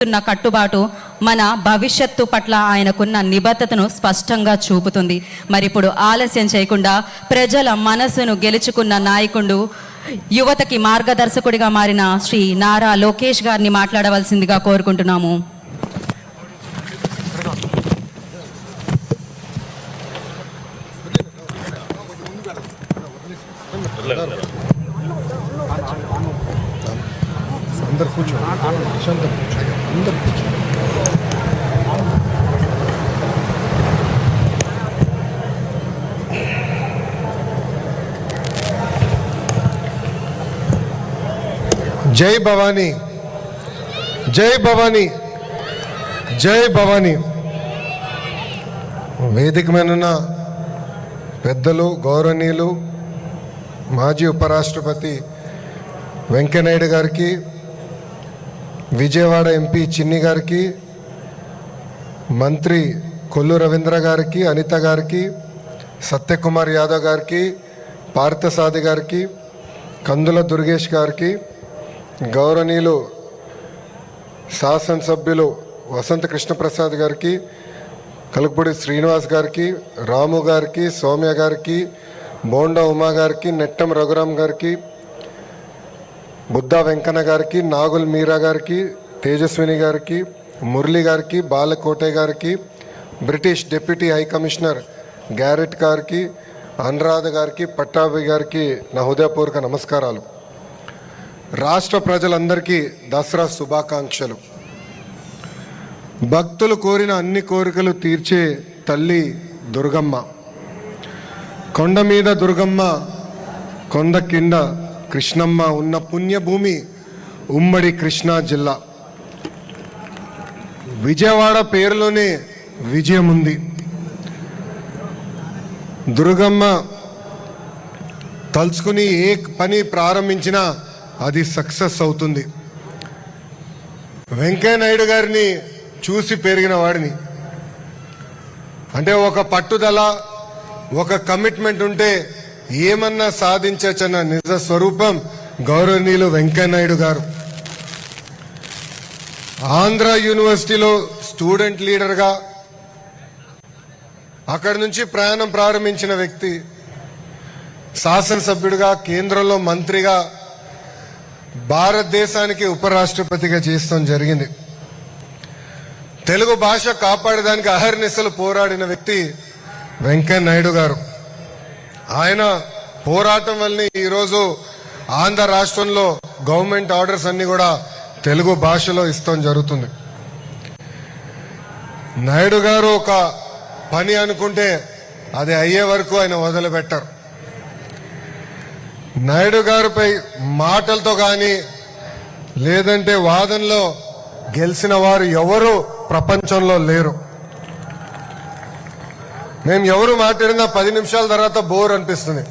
కట్టుబాటు మన భవిష్యత్తు పట్ల ఆయనకున్న నిబద్ధతను స్పష్టంగా చూపుతుంది. మరి ఇప్పుడు ఆలస్యం చేయకుండా ప్రజల మనసును గెలుచుకున్న నాయకుడు, యువతకి మార్గదర్శకుడిగా మారిన శ్రీ నారా లోకేష్ గారిని మాట్లాడవలసిందిగా కోరుకుంటున్నాము. అందరు కూర్చో, ప్రశాంతం కూర్చో, అందరు కూర్చో. జై భవానీ, జై భవానీ, జై భవానీ. వేదిక మీద పెద్దలు, గౌరవనీయులు, మాజీ ఉపరాష్ట్రపతి వెంకయ్యనాయుడు గారికి, విజయవాడ ఎంపీ చిన్ని గారికి, మంత్రి కొల్లు రవీంద్ర గారికి, అనిత గారికి, సత్యకుమార్ యాదవ్ గారికి, పార్థసాది గారికి, కందుల దుర్గేష్ గారికి, గౌరవనీయులు శాసనసభ్యులు వసంత కృష్ణప్రసాద్ గారికి, కలుపుడి శ్రీనివాస్ గారికి, రాము గారికి, సౌమ్య గారికి, బోండా ఉమా గారికి, నెట్టం రఘురామ్ గారికి, బుద్ధా వెంకన్న గారికి, నాగుల్ మీరా గారికి, తేజస్విని గారికి, మురళి గారికి, బాలకోటే గారికి, British deputy high commissioner carat గారికి, అనురాధ గారికి, పట్టాభి గారికి నా హృదయపూర్వక నమస్కారాలు. రాష్ట్ర ప్రజలందరికీ దసరా శుభాకాంక్షలు. భక్తులు కోరిన అన్ని కోరికలు తీర్చే తల్లి దుర్గమ్మ, కొండ మీద దుర్గమ్మ, కొండ కింద కృష్ణమ్మ ఉన్న పుణ్యభూమి ఉమ్మడి కృష్ణా జిల్లా. విజయవాడ పేరులోనే విజయం ఉంది. దుర్గమ్మ తలుచుకుని ఏ పని ప్రారంభించినా అది సక్సెస్ అవుతుంది. వెంకయ్యనాయుడు గారిని చూసి పెరిగిన వాడిని. అంటే ఒక పట్టుదల, ఒక కమిట్మెంట్ ఉంటే ఏమన్నా సాధించచ్చన్న నిజ స్వరూపం గౌరవనీయులు వెంకయ్యనాయుడు గారు. ఆంధ్ర యూనివర్సిటీలో స్టూడెంట్ లీడర్గా అక్కడి నుంచి ప్రయాణం ప్రారంభించిన వ్యక్తి, శాసనసభ్యుడిగా, కేంద్రంలో మంత్రిగా, భారతదేశానికి ఉపరాష్ట్రపతిగా చేస్తాం జరిగింది. తెలుగు భాష కాపాడడానికి అహర్నిశలు పోరాడిన వ్యక్తి వెంకయ్యనాయుడు గారు. ఆయన పోరాటం వల్లనే ఈరోజు ఆంధ్ర రాష్ట్రంలో గవర్నమెంట్ ఆర్డర్స్ అన్ని కూడా తెలుగు భాషలో ఇస్తాం జరుగుతుంది. నాయుడు గారు ఒక పని అనుకుంటే అది అయ్యే వరకు ఆయన వదిలిపెట్టారు. నాయుడు గారిపై మాటలతో కానీ లేదంటే వాదనలో గెలిచిన వారు ఎవరు ప్రపంచంలో లేరు. మేము ఎవరు మాట్లాడినా 10 నిమిషాల తర్వాత బోర్ అనిపిస్తుంది.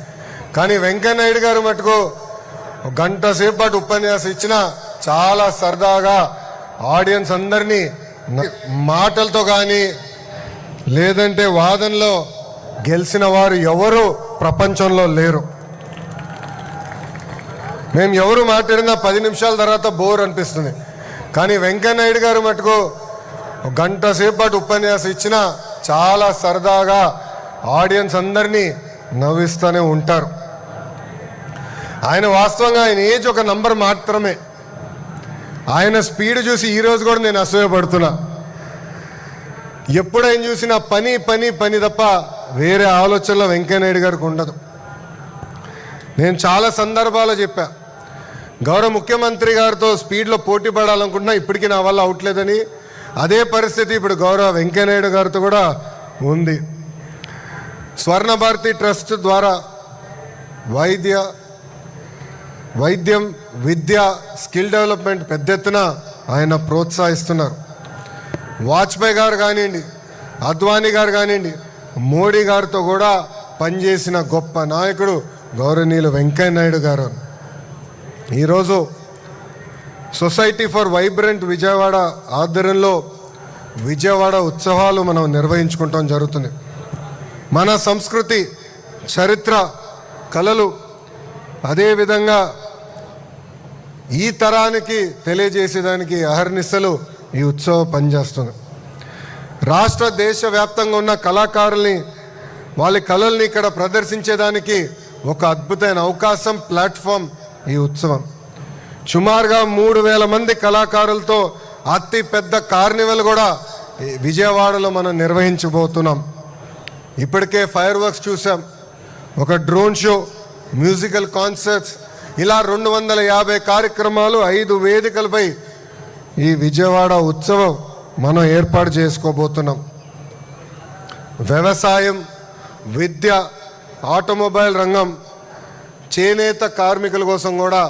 కానీ వెంకయ్యనాయుడు గారు మటుకు గంట సేపటి ఉపన్యాసం ఇచ్చినా చాలా సరదాగా ఆడియన్స్ అందరినీ మాటలతో కానీ లేదంటే వాదనలో గెలిచిన వారు ఎవరు ప్రపంచంలో లేరు. మేము ఎవరు మాట్లాడినా 10 నిమిషాల తర్వాత బోర్ అనిపిస్తుంది. కానీ వెంకయ్యనాయుడు గారు మటుకు గంట సేపటి ఉపన్యాసం ఇచ్చినా చాలా సరదాగా ఆడియన్స్ అందరినీ నవ్విస్తూనే ఉంటారు. ఆయన వాస్తవంగా ఆయన ఏజ్ ఒక నంబర్ మాత్రమే. ఆయన స్పీడ్ చూసి ఈరోజు కూడా నేను అసూయపడుతున్నా. ఎప్పుడైనా చూసినా పని పని పని తప్ప వేరే ఆలోచనలో వెంకయ్యనాయుడు గారికి ఉండదు. నేను చాలా సందర్భాల్లో చెప్పా, గౌరవ ముఖ్యమంత్రి గారితో స్పీడ్లో పోటీ పడాలనుకుంటున్నా, ఇప్పటికీ నా వల్ల అవట్లేదని. అదే పరిస్థితి ఇప్పుడు గౌరవ వెంకయ్యనాయుడు గారితో కూడా ఉంది. స్వర్ణ భారతి ట్రస్ట్ ద్వారా వైద్యం, విద్య, స్కిల్ డెవలప్మెంట్ పెద్ద ఎత్తున ఆయన ప్రోత్సహిస్తున్నారు. వాజ్పేయి గారు కానివ్వండి, అద్వానీ గారు కానివ్వండి, మోడీ గారితో కూడా పనిచేసిన గొప్ప నాయకుడు గౌరవనీయులు వెంకయ్యనాయుడు గారు. ఈరోజు సొసైటీ ఫర్ వైబ్రెంట్ విజయవాడ ఆధ్వర్యంలో విజయవాడ ఉత్సవాలు మనం నిర్వహించుకుంటాం జరుగుతుంది. మన సంస్కృతి, చరిత్ర, కళలు, అదేవిధంగా ఈ తరానికి తెలియజేసేదానికి అహర్నిశలు ఈ ఉత్సవం పనిచేస్తుంది. రాష్ట్ర దేశ వ్యాప్తంగా ఉన్న కళాకారుల్ని వాళ్ళ కళల్ని ఇక్కడ ప్రదర్శించేదానికి ఒక అద్భుతమైన అవకాశం, ప్లాట్ఫామ్ ఈ ఉత్సవం. సుమారుగా 3,000 మంది కళాకారులతో అతి పెద్ద కార్నివల్ కూడా ఈ విజయవాడలో మనం నిర్వహించబోతున్నాం. ఇప్పటికే ఫైర్ వర్క్స్ చూసాం, ఒక డ్రోన్ షో, మ్యూజికల్ కాన్సర్ట్స్, ఇలా 250 కార్యక్రమాలు 5 వేదికలపై ఈ విజయవాడ ఉత్సవం మనం ఏర్పాటు చేసుకోబోతున్నాం. వ్యవసాయం, విద్య, ఆటోమొబైల్ రంగం, చేనేత కార్మికుల కోసం కూడా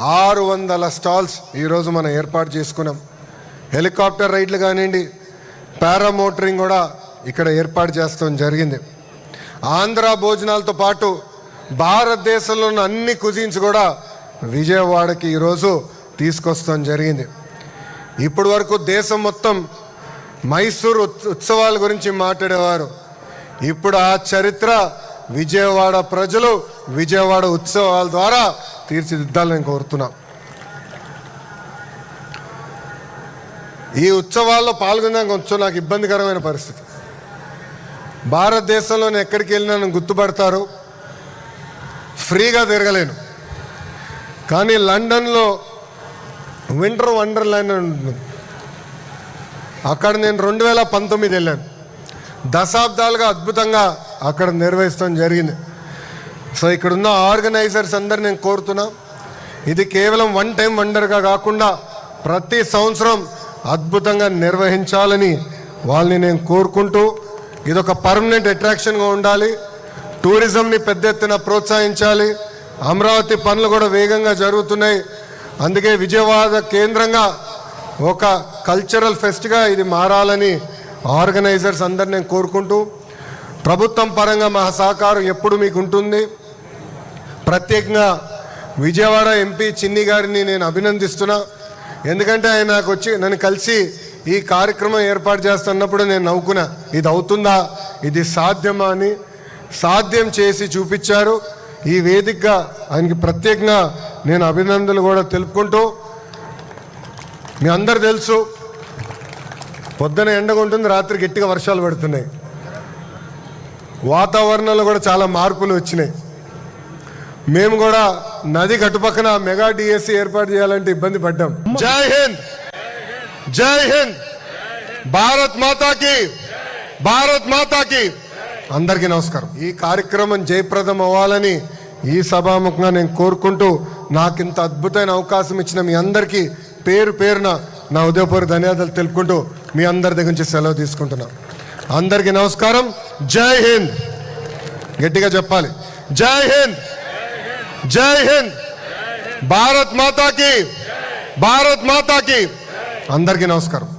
600 స్టాల్స్ ఈరోజు మనం ఏర్పాటు చేసుకున్నాం. హెలికాప్టర్ రైడ్లు కానివ్వండి, పారామోటరింగ్ కూడా ఇక్కడ ఏర్పాటు చేస్తాం జరిగింది. ఆంధ్ర భోజనాలతో పాటు భారతదేశంలో ఉన్న అన్ని కుజిన్స్ కూడా విజయవాడకి ఈరోజు తీసుకొస్తాం జరిగింది. ఇప్పటి వరకు దేశం మొత్తం మైసూరు ఉత్సవాల గురించి మాట్లాడేవారు. ఇప్పుడు ఆ చరిత్ర విజయవాడ ప్రజలు విజయవాడ ఉత్సవాల ద్వారా తీర్చిదిద్దాలని కోరుతున్నాం. ఈ ఉత్సవాల్లో పాల్గొనడానికి కొంచెం నాకు ఇబ్బందికరమైన పరిస్థితి. భారతదేశంలో ఎక్కడికి వెళ్ళినా నన్ను గుర్తుపడతారు, ఫ్రీగా తిరగలేను. కానీ లండన్లో వింటర్ వండర్లాండ్ అని ఉంటుంది, అక్కడ నేను 2019 వెళ్ళాను. దశాబ్దాలుగా అద్భుతంగా అక్కడ నిర్వహిస్తాం జరిగింది. సో ఇక్కడున్న ఆర్గనైజర్స్ అందరు నేను కోరుతున్నా, ఇది కేవలం వన్ టైం వండర్గా కాకుండా ప్రతి సంవత్సరం అద్భుతంగా నిర్వహించాలని వాళ్ళని నేను కోరుకుంటూ, ఇదొక పర్మనెంట్ అట్రాక్షన్గా ఉండాలి. టూరిజంని పెద్ద ఎత్తున ప్రోత్సహించాలి. అమరావతి పనులు కూడా వేగంగా జరుగుతున్నాయి. అందుకే విజయవాడ కేంద్రంగా ఒక కల్చరల్ ఫెస్ట్గా ఇది మారాలని ఆర్గనైజర్స్ అందరు నేను కోరుకుంటూ, ప్రభుత్వం పరంగా మా సహకారం ఎప్పుడు మీకు ఉంటుంది. ప్రత్యేకంగా విజయవాడ ఎంపీ చిన్ని గారిని నేను అభినందిస్తున్నా. ఎందుకంటే ఆయన నాకు వచ్చి నన్ను కలిసి ఈ కార్యక్రమం ఏర్పాటు చేస్తున్నప్పుడు నేను నవ్వుకున్నా, ఇది అవుతుందా, ఇది సాధ్యమా అని. సాధ్యం చేసి చూపించారు. ఈ వేదికగా ఆయనకి ప్రత్యేకంగా నేను అభినందనలు కూడా తెలుపుకుంటూ, మీ అందరు తెలుసు పొద్దున ఎండగా ఉంటుంది, రాత్రి గట్టిగా వర్షాలు పడుతున్నాయి. వాతావరణంలో కూడా చాలా మార్పులు వచ్చినాయి. మేము కూడా నది కట్టుపక్కన మెగా డిఎస్సి ఏర్పాటు చేయాలంటే ఇబ్బంది పడ్డాం. జై హింద్, జై హింద్, భారత్ మాతాకి, భారత్ మాతాకి. అందరికీ నమస్కారం. ఈ కార్యక్రమం జయప్రదం అవ్వాలని ఈ సభాముఖంగా నేను కోరుకుంటూ, నాకు ఇంత అద్భుతమైన అవకాశం ఇచ్చిన మీ అందరికీ పేరు పేరున నా ఉదయపూర్వక ధన్యవాదాలు తెలుపుకుంటూ మీ అందరి దగ్గర నుంచి సెలవు తీసుకుంటున్నా. అందరికీ నమస్కారం. జై హింద్. గట్టిగా చెప్పాలి, జై హింద్, జై హింద్, భారత్ మాతాకి, భారత్ మాతాకి. అందరికీ నమస్కారం.